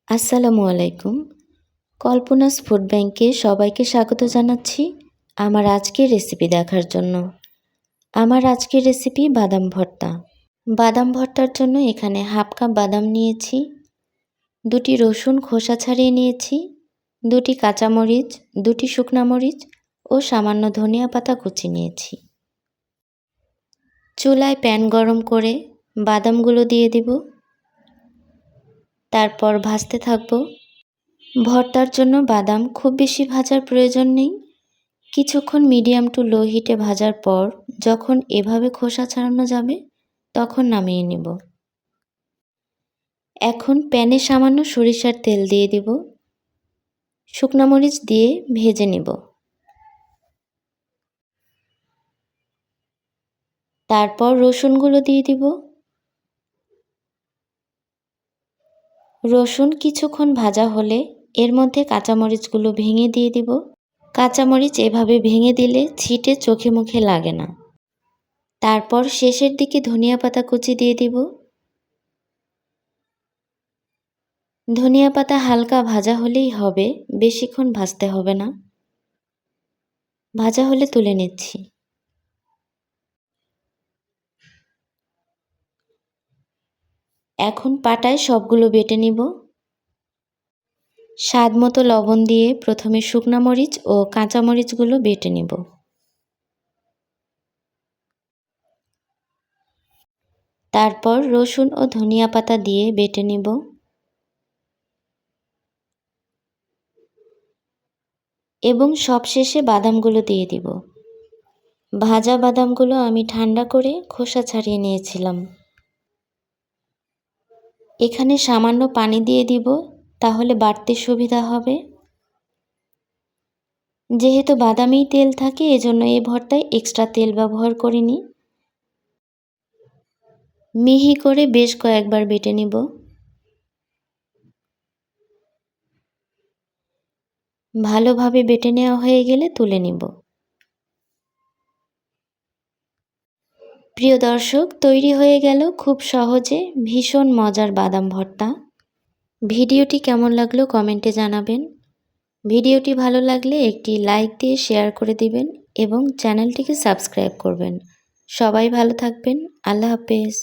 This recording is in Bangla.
আসসালামু আলাইকুম। কল্পনাস ফুড ব্যাংকে সবাইকে স্বাগত জানাচ্ছি আমার আজকের রেসিপি দেখার জন্য। আমার আজকের রেসিপি বাদাম ভর্তা। বাদাম ভর্তার জন্য এখানে হাফ কাপ বাদাম নিয়েছি, 2টি রসুন খোসা ছাড়িয়ে নিয়েছি, 2টি কাঁচামরিচ, 2টি শুকনা মরিচ ও সামান্য ধনিয়া পাতা কুচি নিয়েছি। চুলায় প্যান গরম করে বাদামগুলো দিয়ে দিব, তারপর ভাজতে থাকব। ভর্তার জন্য বাদাম খুব বেশি ভাজার প্রয়োজন নেই। কিছুক্ষণ মিডিয়াম টু লো হিটে ভাজার পর যখন এভাবে খোসা ছাড়ানো যাবে তখন নামিয়ে নেব। এখন প্যানে সামান্য সরিষার তেল দিয়ে দিব, শুকনো মরিচ দিয়ে ভেজে নেব। তারপর রসুনগুলো দিয়ে দিব। রসুন কিছুক্ষণ ভাজা হলে এর মধ্যে কাঁচামরিচগুলো ভেঙে দিয়ে দিব। কাঁচামরিচ এভাবে ভেঙে দিলে ছিটে চোখে মুখে লাগে না। তারপর শেষের দিকে ধনিয়া পাতা কুচি দিয়ে দিব। ধনিয়া পাতা হালকা ভাজা হলেই হবে, বেশিক্ষণ ভাজতে হবে না। ভাজা হলে তুলে নিচ্ছি। এখন পাটায় সবগুলো বেটে নিব। স্বাদ মতো লবণ দিয়ে প্রথমে শুকনা মরিচ ও কাঁচা মরিচগুলো বেটে নিব। তারপর রসুন ও ধনিয়া পাতা দিয়ে বেটে নিব। এবং সবশেষে বাদামগুলো দিয়ে দিব। ভাজা বাদামগুলো আমি ঠান্ডা করে খোসা ছাড়িয়ে নিয়েছিলাম। এখানে সামান্য পানি দিয়ে দিব, তাহলে বাটতে সুবিধা হবে। যেহেতু বাদামেই তেল থাকে এজন্য এই ভর্তায় এক্সট্রা তেল ব্যবহার করিনি। মিহি করে বেশ কয়েকবার বেটে নিব। ভালোভাবে বেটে নেওয়া হয়ে গেলে তুলে নিব। প্রিয় দর্শক, তৈরি হয়ে গেল খুব সহজে ভীষণ মজার বাদাম ভর্তা। ভিডিওটি কেমন লাগলো কমেন্টে জানাবেন। ভিডিওটি ভালো লাগলে একটি লাইক দিয়ে শেয়ার করে দিবেন এবং চ্যানেলটিকে সাবস্ক্রাইব করবেন। সবাই ভালো থাকবেন। আল্লাহ হাফেজ।